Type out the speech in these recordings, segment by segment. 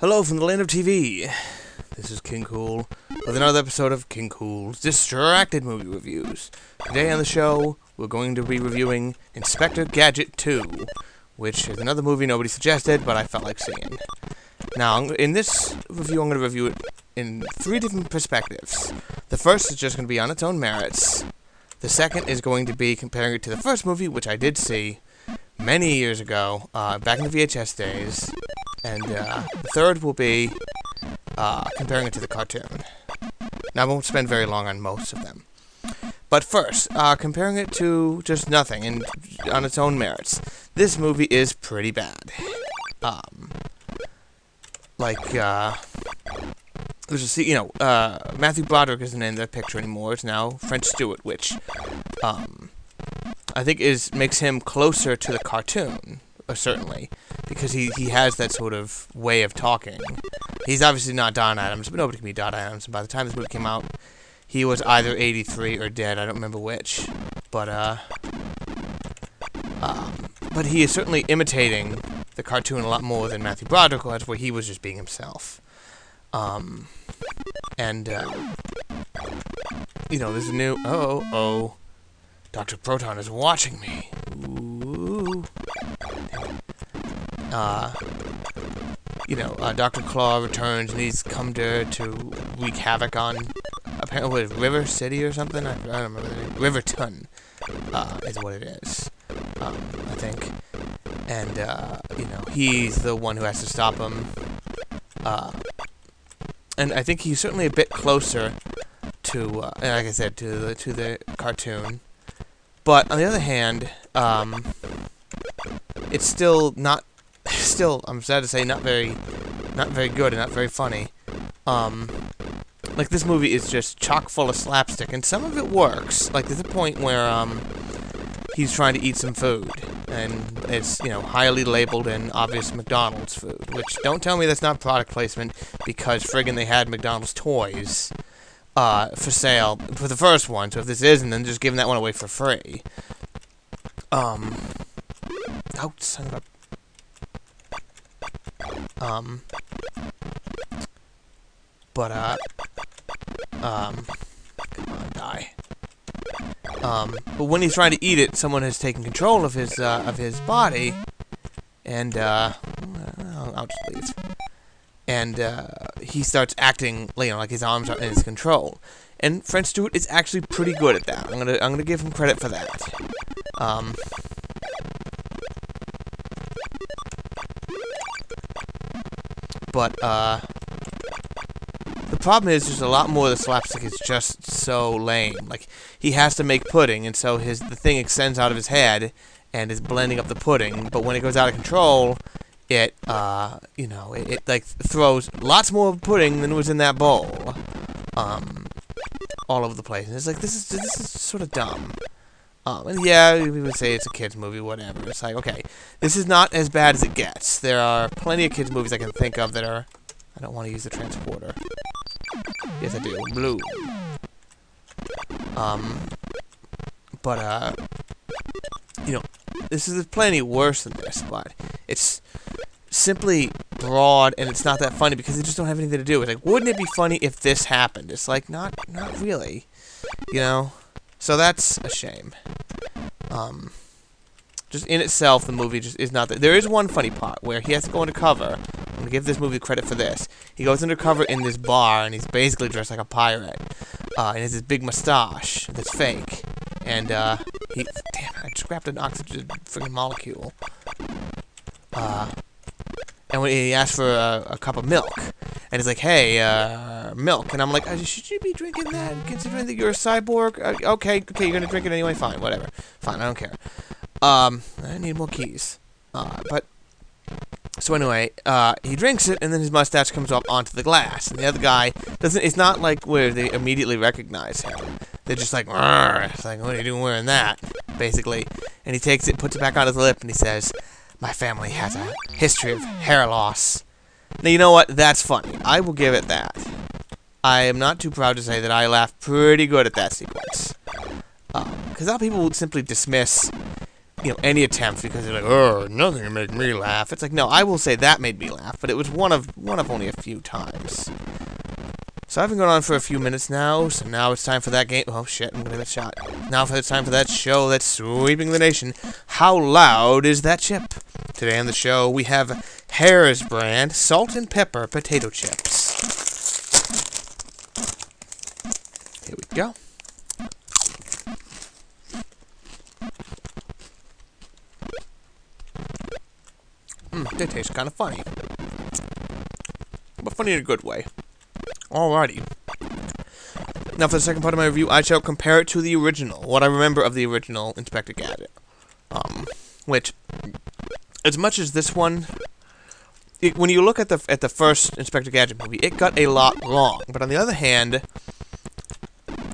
Hello from the land of TV. This is King Kool with another episode of King Kool's Distracted Movie Reviews. Today on the show, we're going to be reviewing Inspector Gadget 2, which is another movie nobody suggested, but I felt like seeing. Now, in this review, I'm going to review it in three different perspectives. The first is just going to be on its own merits. The second is going to be comparing it to the first movie, which I did see many years ago, back in the VHS days. And the third will be comparing it to the cartoon. Now, I won't spend very long on most of them. But first, comparing it to just nothing and on its own merits. This movie is pretty bad. Matthew Broderick isn't in the picture anymore. It's now French Stewart, which I think makes him closer to the cartoon. Certainly, because he has that sort of way of talking. He's obviously not Don Adams, but nobody can be Don Adams. And by the time this movie came out, he was either 83 or dead. I don't remember which, but he is certainly imitating the cartoon a lot more than Matthew Broderick was, where he was just being himself. There's a new Dr. Proton is watching me. Ooh. Dr. Claw returns and he's come to wreak havoc on, apparently, River City or something? I don't remember the name. Riverton, is what it is, I think. And, he's the one who has to stop him. And I think he's certainly a bit closer to, like I said, to the cartoon. But, on the other hand, it's still not... I'm sad to say, not very good and not very funny. This movie is just chock full of slapstick, and some of it works. Like, there's a point where, he's trying to eat some food, and it's, highly labeled and obvious McDonald's food, which, don't tell me that's not product placement, because friggin' they had McDonald's toys, for sale for the first one, so if this isn't, then just giving that one away for free. Oh, son of a... come on, die. But when he's trying to eat it, someone has taken control of his body, and, I'll just leave. And, he starts acting, like his arms are in his control. And French Stewart is actually pretty good at that. I'm gonna give him credit for that. But, the problem is there's a lot more of the slapstick is just so lame. Like, he has to make pudding, and so the thing extends out of his head and is blending up the pudding, but when it goes out of control, it throws lots more pudding than was in that bowl, all over the place. And it's like, this is sort of dumb. And yeah, we would say it's a kid's movie, whatever. It's like, okay, this is not as bad as it gets. There are plenty of kids' movies I can think of that are... I don't want to use the transporter. Yes, I do. Blue. This is plenty worse than this, but it's simply broad, and it's not that funny because they just don't have anything to do with it. Like, wouldn't it be funny if this happened? It's like, not really, So that's a shame. Just in itself, the movie just is not... There is one funny part where he has to go undercover. I'm going to give this movie credit for this. He goes undercover in this bar, and he's basically dressed like a pirate. And he has this big mustache that's fake. And, Damn it, I just grabbed an oxygen friggin' molecule. And when he asks for a cup of milk. And he's like, hey, milk. And I'm like, should you be drinking that, considering that you're a cyborg? Okay, you're gonna drink it anyway? Fine, whatever. Fine, I don't care. I need more keys. So anyway, he drinks it, and then his mustache comes up onto the glass. And the other guy doesn't... It's not like where they immediately recognize him. They're just like, it's like, what are you doing wearing that? Basically. And he takes it, puts it back on his lip, and he says, my family has a history of hair loss. Now, you know what? That's funny. I will give it that. I am not too proud to say that I laughed pretty good at that sequence. Because a lot of people would simply dismiss any attempt because they're like, oh, nothing can make me laugh. It's like, no, I will say that made me laugh, but it was one of only a few times. So I've been going on for a few minutes now, so now it's time for that game. Oh shit, I'm gonna get shot. Now it's time for that show that's sweeping the nation. How loud is that chip? Today on the show, we have Harris brand salt and pepper potato chips. Here we go. They taste kind of funny. But funny in a good way. Alrighty. Now for the second part of my review, I shall compare it to the original. What I remember of the original Inspector Gadget. Which, as much as this one, when you look at the first Inspector Gadget movie, it got a lot wrong. But on the other hand,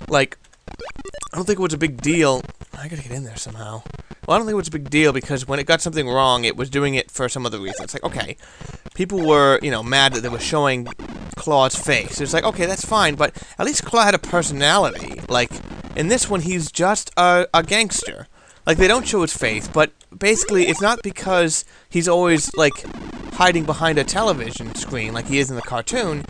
like, I don't think it was a big deal. I gotta get in there somehow. Well, I don't think it was a big deal because when it got something wrong, it was doing it for some other reason. It's like, okay, people were, mad that they were showing Claw's face. It's like, okay, that's fine, but at least Claw had a personality. Like, in this one, he's just a gangster. Like, they don't show his face, but basically, it's not because he's always, like, hiding behind a television screen like he is in the cartoon.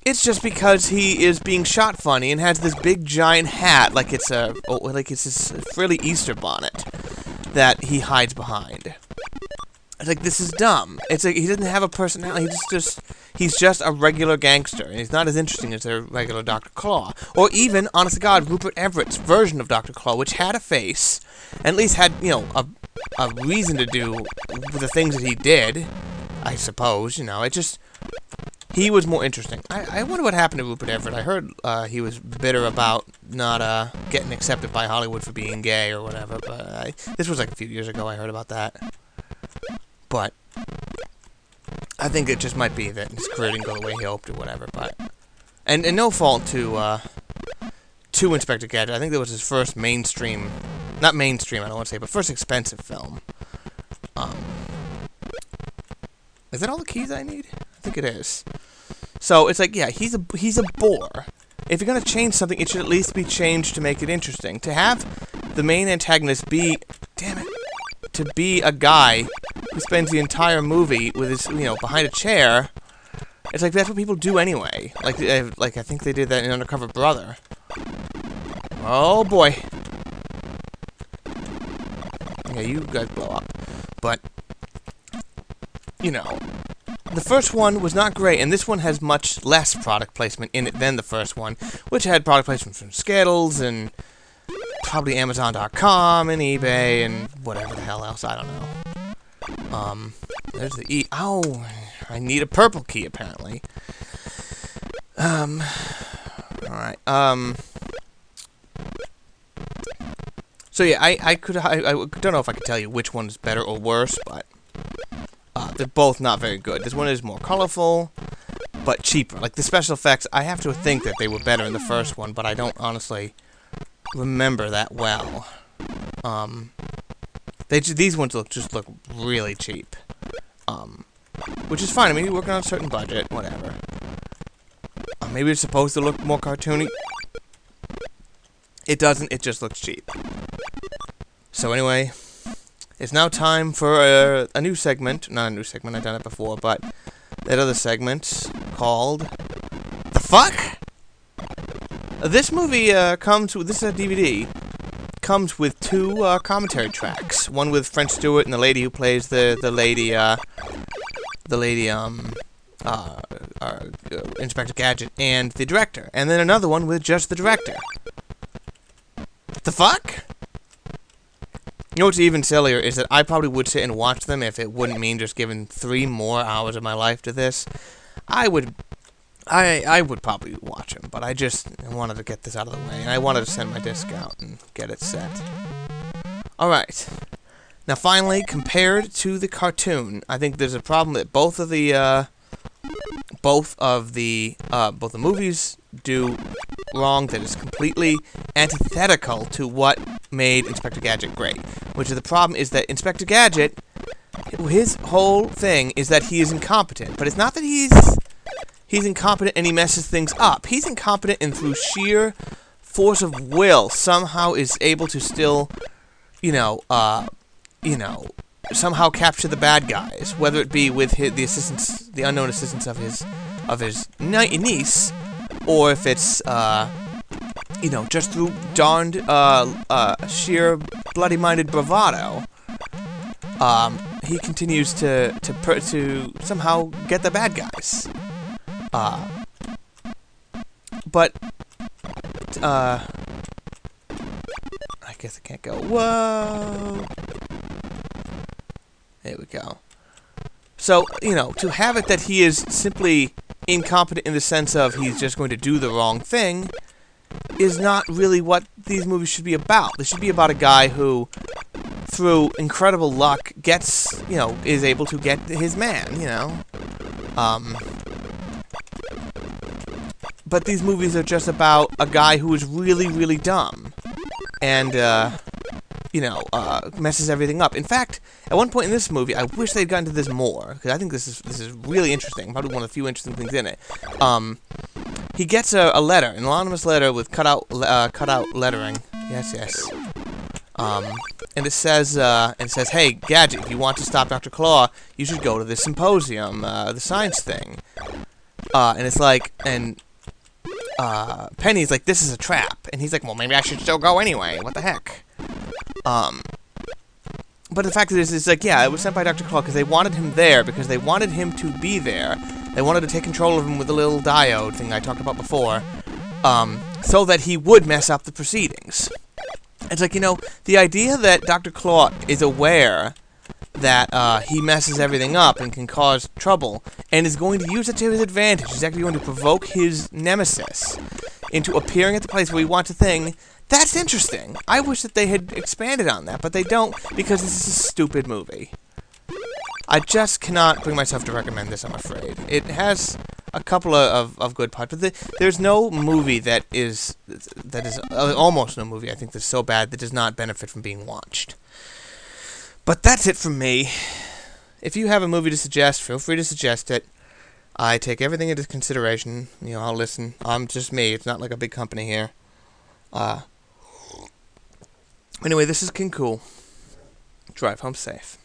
It's just because he is being shot funny and has this big giant hat, like it's this frilly Easter bonnet that he hides behind. It's like, this is dumb. It's like he doesn't have a personality. He's just a regular gangster, and he's not as interesting as a regular Dr. Claw, or even, honest to God, Rupert Everett's version of Dr. Claw, which had a face, and at least had a reason to do the things that he did. I suppose it just. He was more interesting. I wonder what happened to Rupert Everett. I heard he was bitter about not getting accepted by Hollywood for being gay or whatever, but this was like a few years ago I heard about that. But I think it just might be that his career didn't go the way he hoped or whatever, but... And no fault to Inspector Gadget. I think that was his first mainstream... Not mainstream, I don't want to say, but first expensive film. Is that all the keys I need? I think it is. So, it's like, yeah, he's a bore. If you're gonna change something, it should at least be changed to make it interesting. To have the main antagonist be... Damn it. To be a guy who spends the entire movie with his, behind a chair... It's like, that's what people do anyway. Like I think they did that in Undercover Brother. Oh, boy. Yeah, you guys blow up. But... the first one was not great, and this one has much less product placement in it than the first one, which had product placement from Skittles and probably Amazon.com and eBay and whatever the hell else, I don't know. There's the Ow! I need a purple key, apparently. Alright, so yeah, I don't know if I could tell you which one is better or worse, but... they're both not very good. This one is more colorful, but cheaper. Like, the special effects, I have to think that they were better in the first one, but I don't honestly remember that well. These ones just look really cheap. Which is fine. I mean, you're working on a certain budget, whatever. Maybe it's supposed to look more cartoony. It doesn't, it just looks cheap. So anyway... It's now time for a new segment. Not a new segment, I've done it before, but that other segment called... The fuck? This movie comes with... This is a DVD. Comes with two commentary tracks. One with French Stewart and the lady who plays the lady, Inspector Gadget, and the director. And then another one with just the director. The fuck? You know what's even sillier is that I probably would sit and watch them if it wouldn't mean just giving 3 more hours of my life to this. I would probably watch them, but I just wanted to get this out of the way, and I wanted to send my disc out and get it set. Alright. Now finally, compared to the cartoon, I think there's a problem that both the movies do wrong that is completely antithetical to what made Inspector Gadget great. Which is the problem is that Inspector Gadget, his whole thing is that he is incompetent. But it's not that he's incompetent and he messes things up. He's incompetent and through sheer force of will somehow is able to still, you know, somehow capture the bad guys, whether it be with the unknown assistance of his niece, or if it's, you know, just through darned, sheer bloody-minded bravado. He continues to somehow get the bad guys. But, I guess I can't go. Whoa! There we go. So, you know, to have it that he is simply incompetent in the sense of he's just going to do the wrong thing is not really what these movies should be about. They should be about a guy who, through incredible luck, gets, you know, is able to get his man, you know. But these movies are just about a guy who is really, really dumb. And, you know, messes everything up. In fact, at one point in this movie, I wish they'd gotten to this more, because I think this is really interesting, probably one of the few interesting things in it. He gets a letter, an anonymous letter with cutout lettering. Yes. And it says, hey, Gadget, if you want to stop Dr. Claw, you should go to this symposium, the science thing. And it's like, and Penny's like, this is a trap. And he's like, well, maybe I should still go anyway. What the heck? But the fact is, it's like, yeah, it was sent by Dr. Claw because they wanted him there, because they wanted him to be there. They wanted to take control of him with the little diode thing I talked about before, so that he would mess up the proceedings. It's like, you know, the idea that Dr. Claw is aware that he messes everything up and can cause trouble, and is going to use it to his advantage. He's actually going to provoke his nemesis into appearing at the place where he wants a thing. That's interesting. I wish that they had expanded on that, but they don't, because this is a stupid movie. I just cannot bring myself to recommend this, I'm afraid. It has a couple of good parts, but there's no movie that is almost no movie, I think, that's so bad that does not benefit from being watched. But that's it from me. If you have a movie to suggest, feel free to suggest it. I take everything into consideration. You know, I'll listen. I'm just me. It's not like a big company here. Anyway, this is King Kool. Drive home safe.